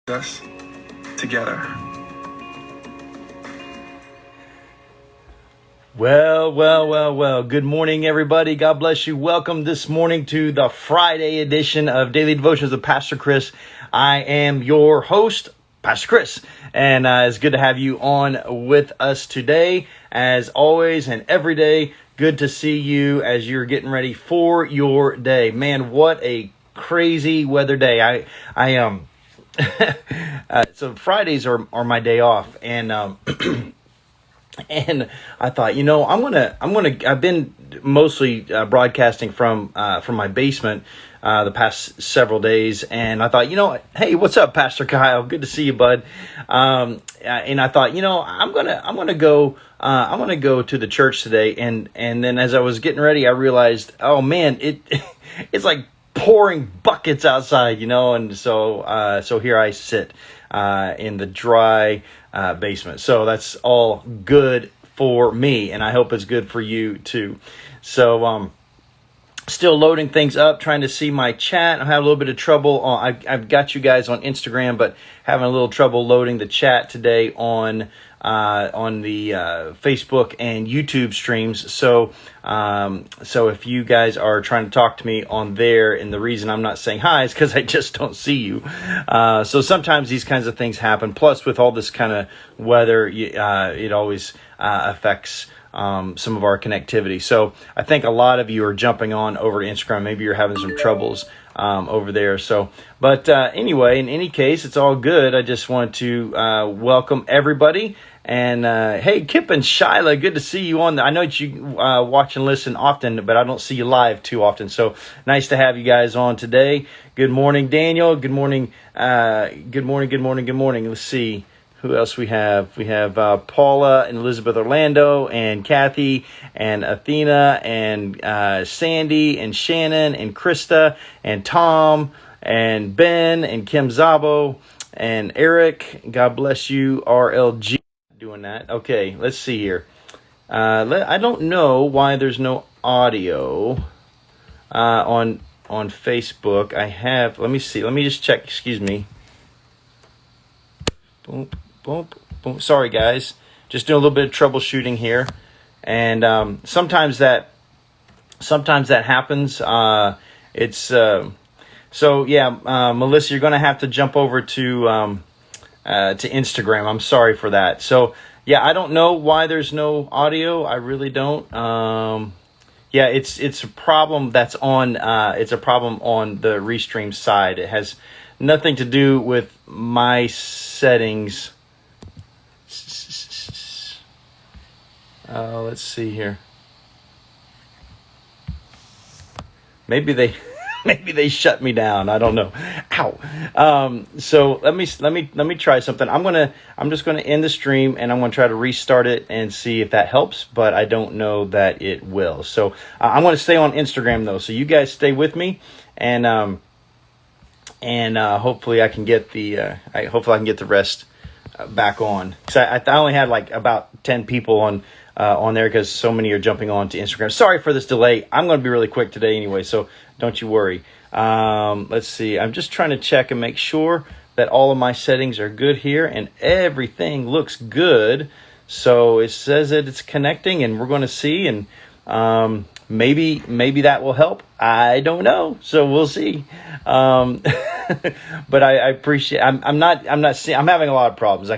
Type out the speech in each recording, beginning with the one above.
us together. Well. Good morning, everybody. God bless you. Welcome this morning to the Friday edition of Daily Devotions of Pastor Chris. I am your host, Pastor Chris, and it's good to have you on with us today. As always and every day, good to see you as you're getting ready for your day. Man, what a crazy weather day. So Fridays are my day off, and and I thought, I've been mostly broadcasting from my basement the past several days, and I thought, hey, what's up, Pastor Kyle? Good to see you, bud. And I thought, I'm gonna go to the church today, and then as I was getting ready, I realized, oh man, it's like pouring buckets outside, and so here I sit in the dry basement. So that's all good for me, and I hope it's good for you too. So still loading things up, trying to see my chat. I have a little bit of trouble. I've got you guys on Instagram, but having a little trouble loading the chat today on the Facebook and YouTube streams. So if you guys are trying to talk to me on there, and the reason I'm not saying hi is because I just don't see you. So sometimes these kinds of things happen. Plus, with all this kind of weather, it always affects some of our connectivity. So I think a lot of you are jumping on over to Instagram. Maybe you're having some troubles over there. So, but anyway, in any case, it's all good. I just want to welcome everybody. And hey, Kip and Shyla, good to see you on. I know that you watch and listen often, but I don't see you live too often. So nice to have you guys on today. Good morning, Daniel. Good morning. Good morning. Let's see who else we have. We have Paula and Elizabeth Orlando and Kathy and Athena and Sandy and Shannon and Krista and Tom and Ben and Kim Zabo and Eric. God bless you, RLG. Doing that. Okay, let's see here. I don't know why there's no audio on Facebook. I have. Let me see. Let me just check. Excuse me. Boom. Sorry, guys. Just doing a little bit of troubleshooting here, and sometimes that happens. Melissa, you're going to have to jump over to Instagram. I'm sorry for that. So yeah, I don't know why there's no audio. I really don't. It's a problem that's on. It's a problem on the Restream side. It has nothing to do with my settings. Let's see here. Maybe they shut me down. I don't know. Ow. So let me try something. I'm just gonna end the stream, and I'm gonna try to restart it and see if that helps. But I don't know that it will. So I'm gonna stay on Instagram though. So you guys stay with me, and hopefully I can get the rest back on. Because I only had like about 10 people on there because so many are jumping on to Instagram. Sorry for this delay. I'm going to be really quick today anyway, so don't you worry. Let's see. I'm just trying to check and make sure that all of my settings are good here, and everything looks good. So it says that it's connecting, and we're going to see, and maybe that will help. I don't know, so we'll see. But I appreciate. I'm having a lot of problems.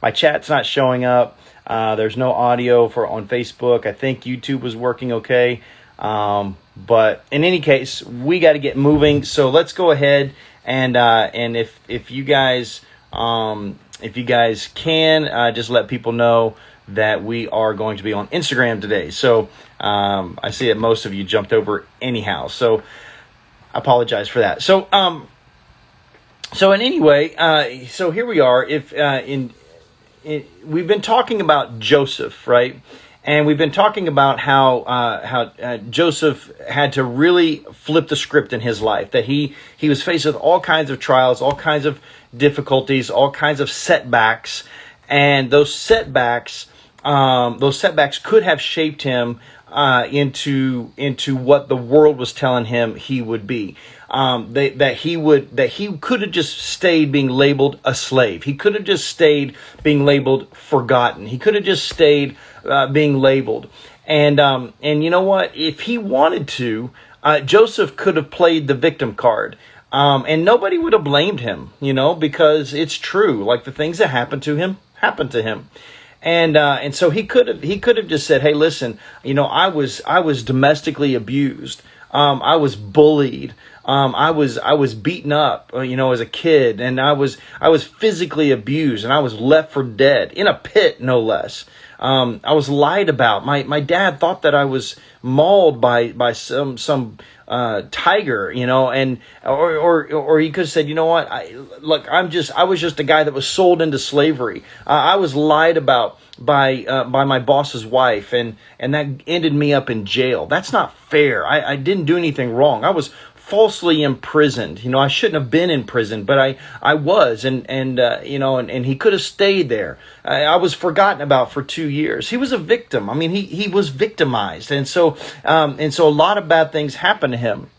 My chat's not showing up. There's no audio on Facebook. I think YouTube was working okay. But in any case, we got to get moving. So let's go ahead and if you guys can just let people know that we are going to be on Instagram today. So I see that most of you jumped over anyhow. So I apologize for that. So in any way, so here we are. We've been talking about Joseph, right? And we've been talking about how Joseph had to really flip the script in his life, that he was faced with all kinds of trials, all kinds of difficulties, all kinds of setbacks, and those setbacks could have shaped him into what the world was telling him he would be. That he could have just stayed being labeled a slave. He could have just stayed being labeled forgotten. He could have just stayed being labeled. And you know what? If he wanted to, Joseph could have played the victim card. And nobody would have blamed him, because it's true. Like, the things that happened to him. And so he could have just said, "Hey, listen, I was domestically abused. I was bullied. I was beaten up, as a kid, and I was physically abused, and I was left for dead in a pit, no less. I was lied about. My dad thought that I was mauled by some tiger, and or he could have said, you know what, I was just a guy that was sold into slavery. I was lied about by my boss's wife, and that ended me up in jail. That's not fair. I didn't do anything wrong. I was falsely imprisoned. I shouldn't have been in prison, but I was, and he could have stayed there. I was forgotten about for 2 years. He was a victim. I mean, he was victimized, and so a lot of bad things happened to him.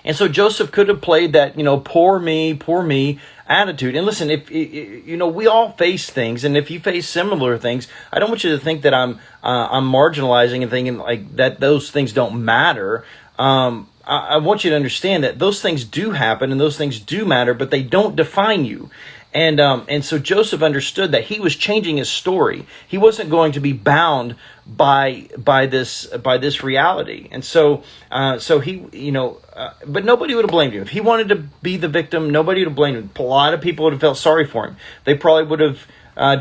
And so Joseph could have played that, poor me attitude. And listen, if we all face things, and if you face similar things, I don't want you to think that I'm marginalizing and thinking like that those things don't matter. I want you to understand that those things do happen and those things do matter, but they don't define you. And so Joseph understood that he was changing his story. He wasn't going to be bound by this reality. And so he, but nobody would have blamed him. If he wanted to be the victim, nobody would have blamed him. A lot of people would have felt sorry for him. They probably would have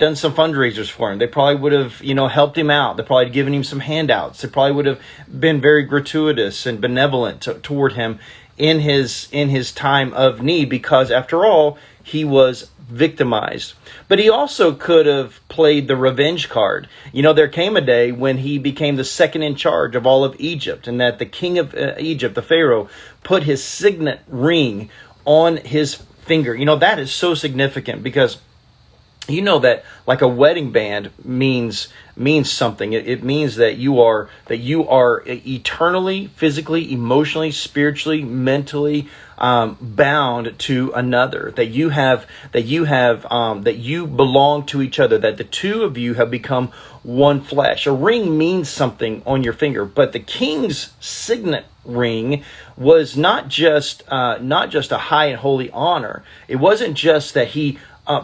done some fundraisers for him. They probably would have, helped him out. They probably given him some handouts. They probably would have been very gratuitous and benevolent toward him in his time of need, because after all, he was victimized. But he also could have played the revenge card. There came a day when he became the second in charge of all of Egypt, and that the king of Egypt, the Pharaoh, put his signet ring on his finger. That is so significant, because that like a wedding band means something. It means that you are eternally, physically, emotionally, spiritually, mentally bound to another. That you belong to each other. That the two of you have become one flesh. A ring means something on your finger, but the king's signet ring was not just a high and holy honor. It wasn't just that he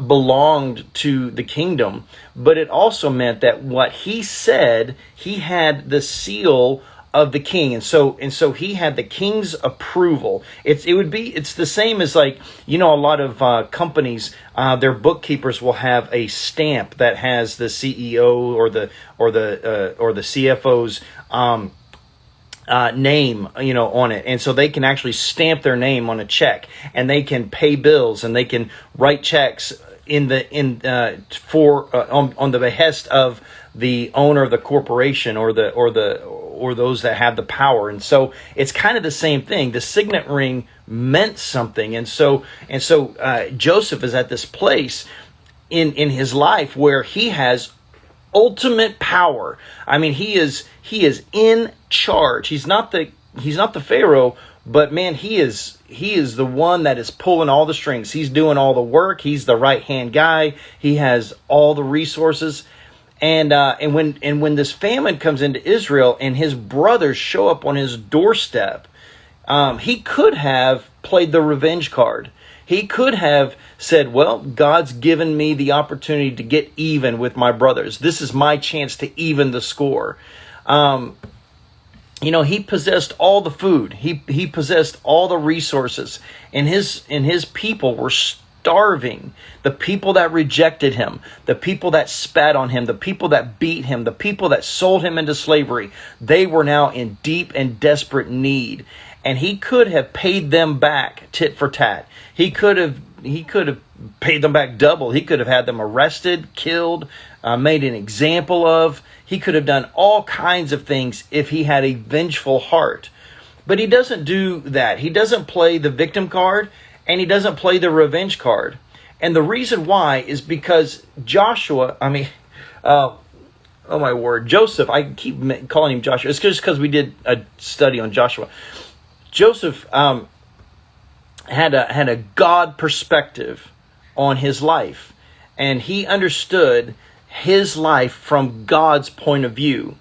belonged to the kingdom, but it also meant that what he said, he had the seal of the king, and so he had the king's approval. It's the same as like a lot of companies, their bookkeepers will have a stamp that has the CEO or the CFO's name, on it, and so they can actually stamp their name on a check, and they can pay bills, and they can write checks on the behest of the owner of the corporation or those that have the power. And so it's kind of the same thing. The signet ring meant something, and so Joseph is at this place in his life where he has ultimate power. I mean, he is in charge. He's not the Pharaoh, but man, he is the one that is pulling all the strings. He's doing all the work. He's the right hand guy. He has all the resources. And when this famine comes into Israel and his brothers show up on his doorstep, he could have played the revenge card. He could have said, well, God's given me the opportunity to get even with my brothers. This is my chance to even the score. He possessed all the food. He possessed all the resources, and his people were starving. The people that rejected him, the people that spat on him, the people that beat him, the people that sold him into slavery, they were now in deep and desperate need. And he could have paid them back tit for tat. He could have paid them back double. He could have had them arrested, killed, made an example of. He could have done all kinds of things if he had a vengeful heart. But he doesn't do that. He doesn't play the victim card, and he doesn't play the revenge card. And the reason why is because Oh my word. Joseph, I keep calling him Joshua. It's just because we did a study on Joshua. Joseph had a God perspective on his life, and he understood his life from God's point of view.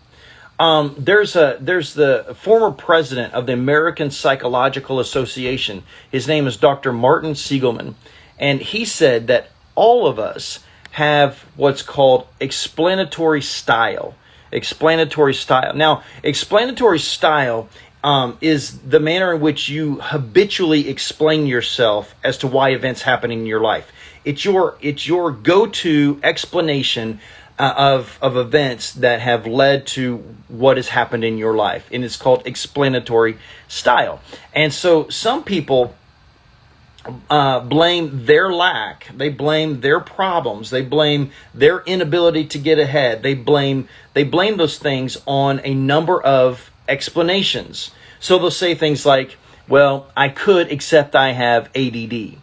There's the former president of the American Psychological Association. His name is Dr. Martin Siegelman, and he said that all of us have what's called explanatory style. Explanatory style. Now, explanatory style is the manner in which you habitually explain yourself as to why events happen in your life. It's your go-to explanation of events that have led to what has happened in your life, and it's called explanatory style. And so some people blame their lack, they blame their problems, they blame their inability to get ahead, they blame those things on a number of explanations. So they'll say things like, well, I could, except I have ADD,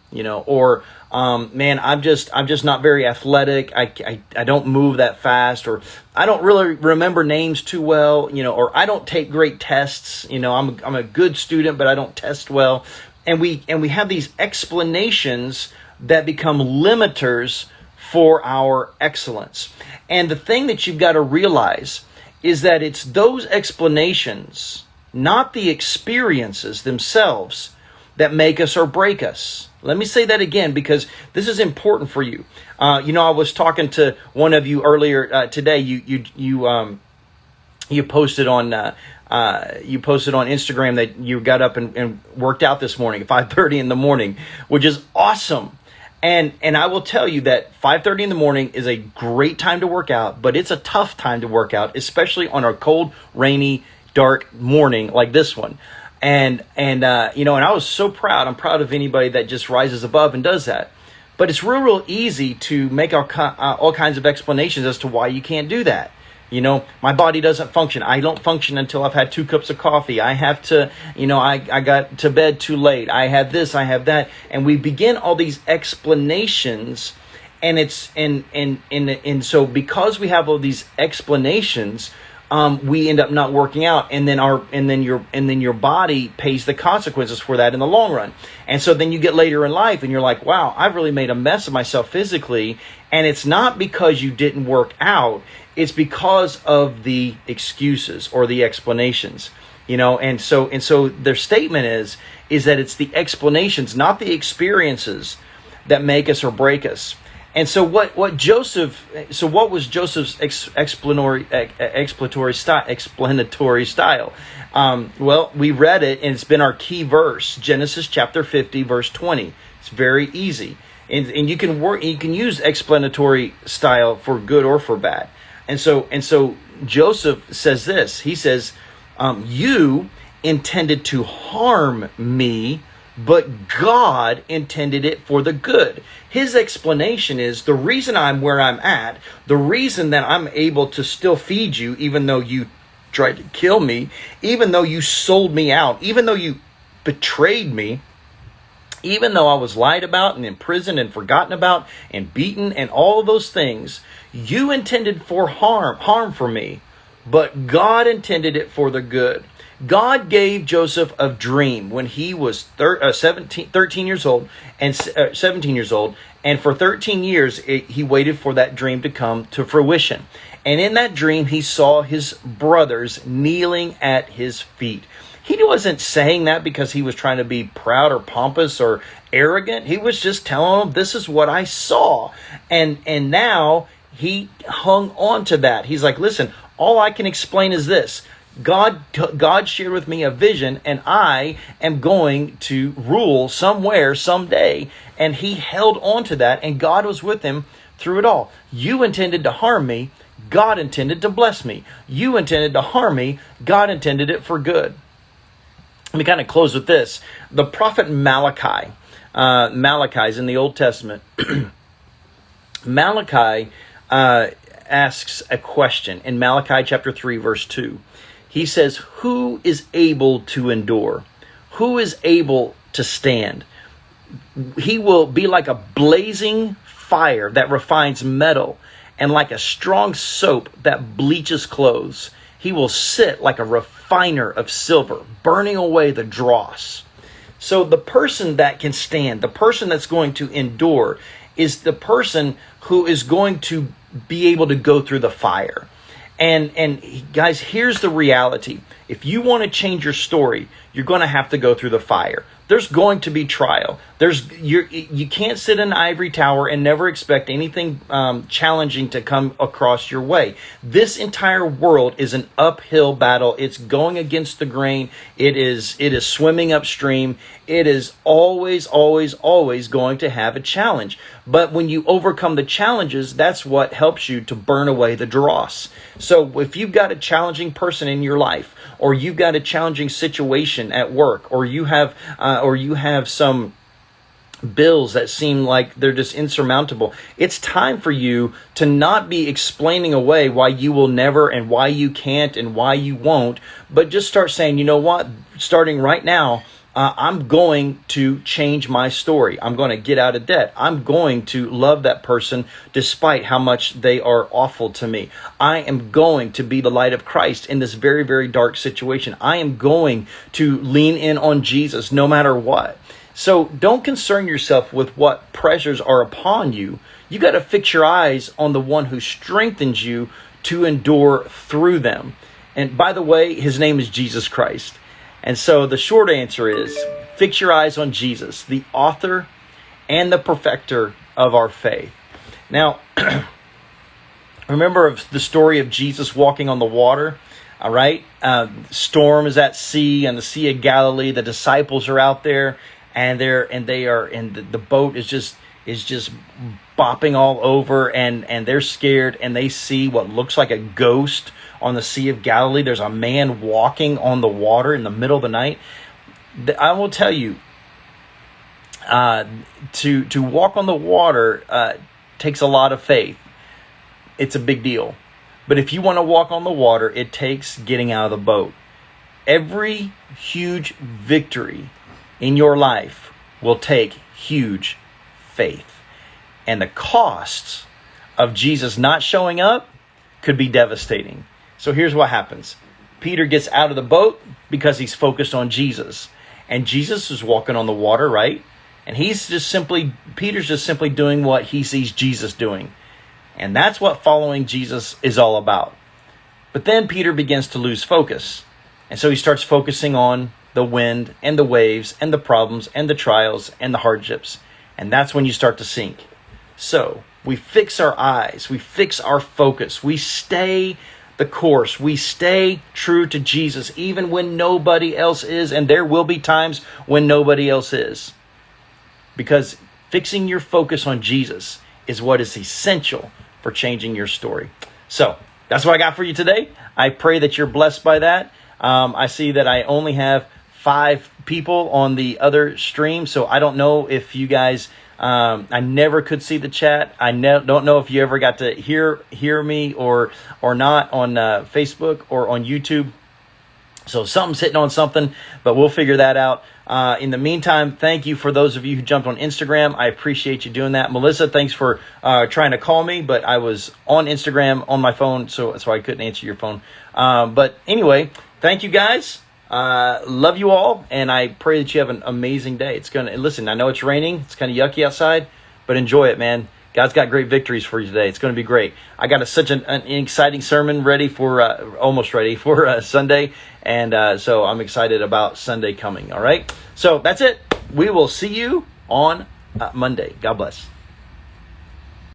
or man, I'm just not very athletic. I don't move that fast, or I don't really remember names too well, or I don't take great tests. I'm a good student, but I don't test well. And we have these explanations that become limiters for our excellence. And the thing that you've got to realize is that it's those explanations, not the experiences themselves, that make us or break us. Let me say that again, because this is important for you. I was talking to one of you earlier today. You posted on Instagram that you got up and worked out this morning at 5:30 in the morning, which is awesome. And I will tell you that 5:30 in the morning is a great time to work out, but it's a tough time to work out, especially on a cold, rainy, dark morning like this one. And I was so proud. I'm proud of anybody that just rises above and does that. But it's real easy to make all kinds of explanations as to why you can't do that. My body doesn't function. I don't function until I've had 2 cups of coffee. I have to, I got to bed too late. I have this, I have that. And we begin all these explanations, and so because we have all these explanations, we end up not working out, and then your body pays the consequences for that in the long run. And so then you get later in life and you're like, wow, I've really made a mess of myself physically. And it's not because you didn't work out, it's because of the excuses or the explanations. And so their statement is that it's the explanations, not the experiences, that make us or break us. And so what was Joseph's explanatory style? Well, we read it, and it's been our key verse, Genesis chapter 50, verse 20. It's very easy. And you can use explanatory style for good or for bad. And so Joseph says this. He says, you intended to harm me, but God intended it for the good. His explanation is, the reason I'm where I'm at, the reason that I'm able to still feed you, even though you tried to kill me, even though you sold me out, even though you betrayed me, even though I was lied about and imprisoned and forgotten about and beaten and all of those things, you intended for harm for me, but God intended it for the good. God gave Joseph a dream when he was 13 years old and 17 years old. And for 13 years, he waited for that dream to come to fruition. And in that dream, he saw his brothers kneeling at his feet. He wasn't saying that because he was trying to be proud or pompous or arrogant. He was just telling them, this is what I saw. And now he hung on to that. He's like, listen, all I can explain is this. God shared with me a vision, and I am going to rule somewhere, someday. And he held on to that, and God was with him through it all. You intended to harm me. God intended to bless me. You intended to harm me. God intended it for good. Let me kind of close with this. The prophet Malachi. Malachi is in the Old Testament. Malachi asks a question in Malachi chapter 3, verse 2. He says, who is able to endure? Who is able to stand? He will be like a blazing fire that refines metal, and like a strong soap that bleaches clothes, he will sit like a refiner of silver, burning away the dross. So the person that can stand, the person that's going to endure, is the person who is going to be able to go through the fire. And guys, here's the reality. If you want to change your story, you're going to have to go through the fire. There's going to be trial. You can't sit in an ivory tower and never expect anything challenging to come across your way. This entire world is an uphill battle. It's going against the grain. It is swimming upstream. It is always, always, always going to have a challenge. But when you overcome the challenges, that's what helps you to burn away the dross. So if you've got a challenging person in your life, or you've got a challenging situation at work, or you have some bills that seem like they're just insurmountable, it's time for you to not be explaining away why you will never and why you can't and why you won't, but just start saying, you know what, starting right now, I'm going to change my story. I'm going to get out of debt. I'm going to love that person despite how much they are awful to me. I am going to be the light of Christ in this very, very dark situation. I am going to lean in on Jesus no matter what. So don't concern yourself with what pressures are upon you. You got to fix your eyes on the one who strengthens you to endure through them. And by the way, his name is Jesus Christ. And so the short answer is, fix your eyes on Jesus, the author and the perfecter of our faith. Now, remember the story of Jesus walking on the water? All right. Storm is at sea, on the Sea of Galilee. The disciples are out there, and the boat is just bopping all over, and they're scared, and they see what looks like a ghost on the Sea of Galilee. There's a man walking on the water in the middle of the night. I will tell you, to walk on the water takes a lot of faith. It's a big deal. But if you want to walk on the water, it takes getting out of the boat. Every huge victory in your life will take huge faith. And the costs of Jesus not showing up could be devastating. So here's what happens. Peter gets out of the boat because he's focused on Jesus. And Jesus is walking on the water, right? And Peter's just simply doing what he sees Jesus doing. And that's what following Jesus is all about. But then Peter begins to lose focus. And so he starts focusing on the wind and the waves and the problems and the trials and the hardships. And that's when you start to sink. So we fix our eyes, we fix our focus, we stay the course, we stay true to Jesus even when nobody else is, and there will be times when nobody else is. Because fixing your focus on Jesus is what is essential for changing your story. So that's what I got for you today. I pray that you're blessed by that. I see that I only have 5 people on the other stream, so I don't know if you guys, I never could see the chat. I don't know if you ever got to hear me or not on Facebook or on YouTube. So something's hitting on something, but we'll figure that out. In the meantime, thank you for those of you who jumped on Instagram. I appreciate you doing that. Melissa, thanks for trying to call me, but I was on Instagram on my phone, so I couldn't answer your phone. But anyway, thank you guys. Love you all, and I pray that you have an amazing day. Listen, I know it's raining, it's kind of yucky outside, but enjoy it, man. God's got great victories for you today. It's going to be great. I got such an exciting sermon almost ready for Sunday, and so I'm excited about Sunday coming, all right? So that's it. We will see you on Monday. God bless.